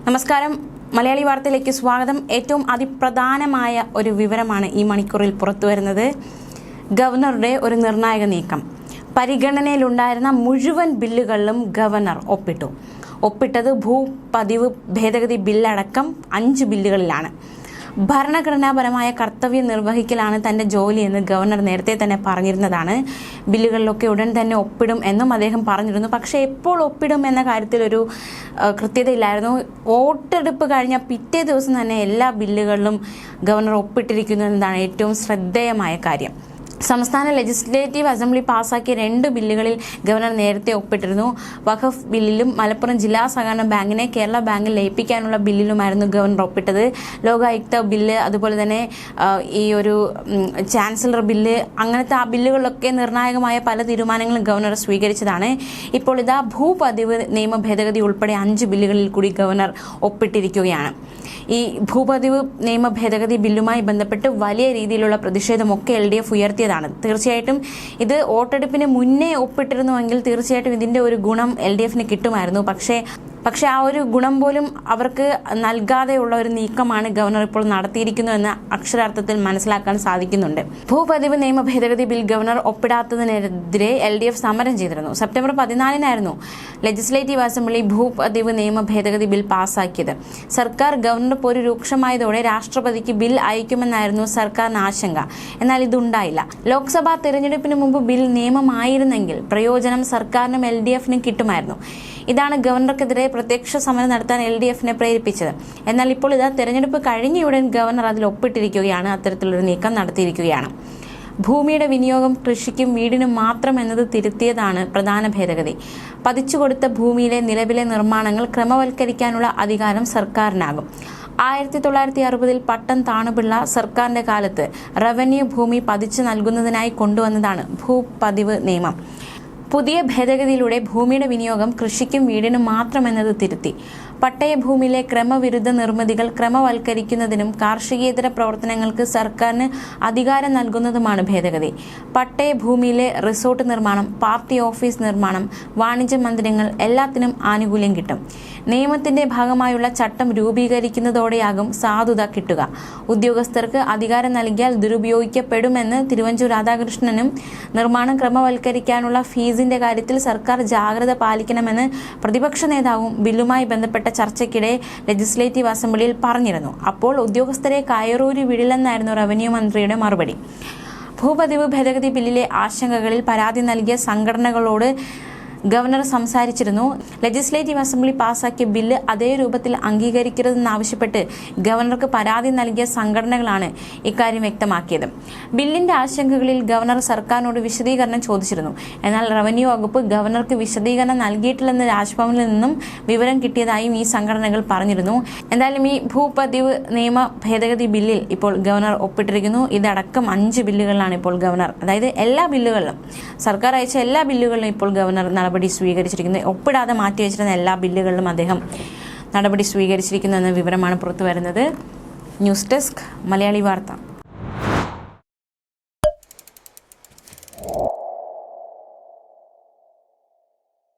നമസ്കാരം, മലയാളി വാർത്തയിലേക്ക് സ്വാഗതം. ഏറ്റവും അതിപ്രധാനമായ ഒരു വിവരമാണ് ഈ മണിക്കൂറിൽ പുറത്തുവരുന്നത്. ഗവർണറുടെ ഒരു നിർണായക നീക്കം. പരിഗണനയിലുണ്ടായിരുന്ന മുഴുവൻ ബില്ലുകളിലും ഗവർണർ ഒപ്പിട്ടത് ഭൂപതിവ് ഭേദഗതി ബില്ലടക്കം 5 ബില്ലുകളിലാണ്. ഭരണഘടനാപരമായ കർത്തവ്യം നിർവഹിക്കലാണ് തന്റെ ജോലിയെന്ന് ഗവർണർ നേരത്തെ തന്നെ പറഞ്ഞിരുന്നതാണ്. ബില്ലുകളിലൊക്കെ ഉടൻ തന്നെ ഒപ്പിടും എന്നും അദ്ദേഹം പറഞ്ഞിരുന്നു. പക്ഷേ എപ്പോൾ ഒപ്പിടും എന്ന കാര്യത്തിൽ ഒരു കൃത്യതയില്ലായിരുന്നു. വോട്ടെടുപ്പ് കഴിഞ്ഞ പിറ്റേ ദിവസം തന്നെ എല്ലാ ബില്ലുകളിലും ഗവർണർ ഒപ്പിട്ടിരിക്കുന്നു എന്നതാണ് ഏറ്റവും ശ്രദ്ധേയമായ കാര്യം. സംസ്ഥാന ലെജിസ്ലേറ്റീവ് അസംബ്ലി പാസാക്കിയ 2 ബില്ലുകളിൽ ഗവർണർ നേരത്തെ ഒപ്പിട്ടിരുന്നു. വഖഫ് ബില്ലിലും മലപ്പുറം ജില്ലാ സഹകരണ ബാങ്കിനെ കേരള ബാങ്കിൽ ലയിപ്പിക്കാനുള്ള ബില്ലിലുമായിരുന്നു ഗവർണർ ഒപ്പിട്ടത്. ലോകായുക്ത ബില്ല്, അതുപോലെ തന്നെ ഈ ഒരു ചാൻസലർ ബില്ല്, അങ്ങനത്തെ ആ ബില്ലുകളിലൊക്കെ നിർണായകമായ പല തീരുമാനങ്ങളും ഗവർണർ സ്വീകരിച്ചതാണ്. ഇപ്പോൾ ഇതാ ഭൂപതിവ് നിയമ ഭേദഗതി ഉൾപ്പെടെ 5 ബില്ലുകളിൽ കൂടി ഗവർണർ ഒപ്പിട്ടിരിക്കുകയാണ്. ഈ ഭൂപതിവ് നിയമ ഭേദഗതി ബില്ലുമായി ബന്ധപ്പെട്ട് വലിയ രീതിയിലുള്ള പ്രതിഷേധമൊക്കെ LDF ഉയർത്തിയതാണ്. തീർച്ചയായിട്ടും ഇത് വോട്ടെടുപ്പിന് മുന്നേ ഒപ്പിട്ടിരുന്നുവെങ്കിൽ തീർച്ചയായിട്ടും ഇതിന്റെ ഒരു ഗുണം LDFന് കിട്ടുമായിരുന്നു. പക്ഷേ ആ ഒരു ഗുണം പോലും അവർക്ക് നൽകാതെയുള്ള ഒരു നീക്കമാണ് ഗവർണർ ഇപ്പോൾ നടത്തിയിരിക്കുന്നു എന്ന് അക്ഷരാർത്ഥത്തിൽ മനസ്സിലാക്കാൻ സാധിക്കുന്നുണ്ട്. ഭൂപതിവ് നിയമ ഭേദഗതി ബിൽ ഗവർണർ ഒപ്പിടാത്തതിനെതിരെ LDF സമരം ചെയ്തിരുന്നു. സെപ്റ്റംബർ 14 ലെജിസ്ലേറ്റീവ് അസംബ്ലി ഭൂപതിവ് നിയമ ഭേദഗതി ബിൽ പാസാക്കിയത്. സർക്കാർ ഗവർണർ പോര് രൂക്ഷമായതോടെ രാഷ്ട്രപതിക്ക് ബിൽ അയക്കുമെന്നായിരുന്നു സർക്കാരിന് ആശങ്ക. എന്നാൽ ഇതുണ്ടായില്ല. ലോക്സഭാ തെരഞ്ഞെടുപ്പിന് മുമ്പ് ബിൽ നിയമമായിരുന്നെങ്കിൽ പ്രയോജനം സർക്കാരിനും LDFനും കിട്ടുമായിരുന്നു. ഇതാണ് ഗവർണർക്കെതിരെ പ്രത്യക്ഷ സമരം നടത്താൻ LDFനെ പ്രേരിപ്പിച്ചത്. എന്നാൽ ഇപ്പോൾ ഇതാ തെരഞ്ഞെടുപ്പ് കഴിഞ്ഞയുടൻ ഗവർണർ അതിൽ ഒപ്പിട്ടിരിക്കുകയാണ്. അത്തരത്തിലൊരു നീക്കം നടത്തിയിരിക്കുകയാണ്. ഭൂമിയുടെ വിനിയോഗം കൃഷിക്കും വീടിനും മാത്രം എന്നത് തിരുത്തിയതാണ് പ്രധാന ഭേദഗതി. പതിച്ചുകൊടുത്ത ഭൂമിയിലെ നിലവിലെ നിർമ്മാണങ്ങൾ ക്രമവൽക്കരിക്കാനുള്ള അധികാരം സർക്കാരിനാകും. 1960 പട്ടം താണുപിള്ള സർക്കാരിന്റെ കാലത്ത് റവന്യൂ ഭൂമി പതിച്ചു നൽകുന്നതിനായി കൊണ്ടുവന്നതാണ് ഭൂപതിവ് നിയമം. പുതിയ ഭേദഗതിയിലൂടെ ഭൂമിയുടെ വിനിയോഗം കൃഷിക്കും വീടിനും മാത്രമെന്നത് തിരുത്തി. പട്ടയ ഭൂമിയിലെ ക്രമവിരുദ്ധ നിർമ്മിതികൾ ക്രമവൽക്കരിക്കുന്നതിനും കാർഷികേതര പ്രവർത്തനങ്ങൾക്ക് സർക്കാരിന് അധികാരം നൽകുന്നതുമാണ് ഭേദഗതി. പട്ടയ ഭൂമിയിലെ റിസോർട്ട് നിർമ്മാണം, പാർട്ടി ഓഫീസ് നിർമ്മാണം, വാണിജ്യ മന്ദിരങ്ങൾ എല്ലാത്തിനും ആനുകൂല്യം കിട്ടും. നിയമത്തിന്റെ ഭാഗമായുള്ള ചട്ടം രൂപീകരിക്കുന്നതോടെയാകും സാധുത കിട്ടുക. ഉദ്യോഗസ്ഥർക്ക് അധികാരം നൽകിയാൽ ദുരുപയോഗിക്കപ്പെടുമെന്ന് തിരുവഞ്ചൂർ രാധാകൃഷ്ണനും നിർമ്മാണം ക്രമവൽക്കരിക്കാനുള്ള ഫീസിന്റെ കാര്യത്തിൽ സർക്കാർ ജാഗ്രത പാലിക്കണമെന്ന് പ്രതിപക്ഷ നേതാവും ബില്ലുമായി ബന്ധപ്പെട്ട ചർച്ചയ്ക്കിടെ ലെജിസ്ലേറ്റീവ് അസംബ്ലിയിൽ പറഞ്ഞിരുന്നു. അപ്പോൾ ഉദ്യോഗസ്ഥരെ കയറൂരി വിടില്ലെന്നായിരുന്നു റവന്യൂ മന്ത്രിയുടെ മറുപടി. ഭൂപതിവ് ഭേദഗതി ബില്ലിലെ ആശങ്കകളിൽ പരാതി നൽകിയ സംഘടനകളോട് ഗവർണർ സംസാരിച്ചിരുന്നു. ലെജിസ്ലേറ്റീവ് അസംബ്ലി പാസാക്കിയ ബില്ല് അതേ രൂപത്തിൽ അംഗീകരിക്കരുതെന്നാവശ്യപ്പെട്ട് ഗവർണർക്ക് പരാതി നൽകിയ സംഘടനകളാണ് ഇക്കാര്യം വ്യക്തമാക്കിയത്. ബില്ലിന്റെ ആശങ്കകളിൽ ഗവർണർ സർക്കാരിനോട് വിശദീകരണം ചോദിച്ചിരുന്നു. എന്നാൽ റവന്യൂ വകുപ്പ് ഗവർണർക്ക് വിശദീകരണം നൽകിയിട്ടില്ലെന്ന് രാജ്ഭവനിൽ നിന്നും വിവരം കിട്ടിയതായും ഈ സംഘടനകൾ പറഞ്ഞിരുന്നു. എന്തായാലും ഈ ഭൂപതിവ് നിയമ ഭേദഗതി ബില്ലിൽ ഇപ്പോൾ ഗവർണർ ഒപ്പിട്ടിരിക്കുന്നു. ഇതടക്കം 5 ബില്ലുകളിലാണ് ഇപ്പോൾ ഗവർണർ, അതായത് എല്ലാ ബില്ലുകളിലും, സർക്കാർ അയച്ച എല്ലാ ബില്ലുകളിലും ഇപ്പോൾ ഗവർണർ നടപടി സ്വീകരിച്ചിരിക്കുന്നു. ഒപ്പിടാതെ മാറ്റിവെച്ചിരുന്ന എല്ലാ ബില്ലുകളിലും അദ്ദേഹം നടപടി സ്വീകരിച്ചിരിക്കുന്നു എന്ന വിവരമാണ് പുറത്തു വരുന്നത്. ന്യൂസ് ഡെസ്ക്, മലയാളി വാർത്ത.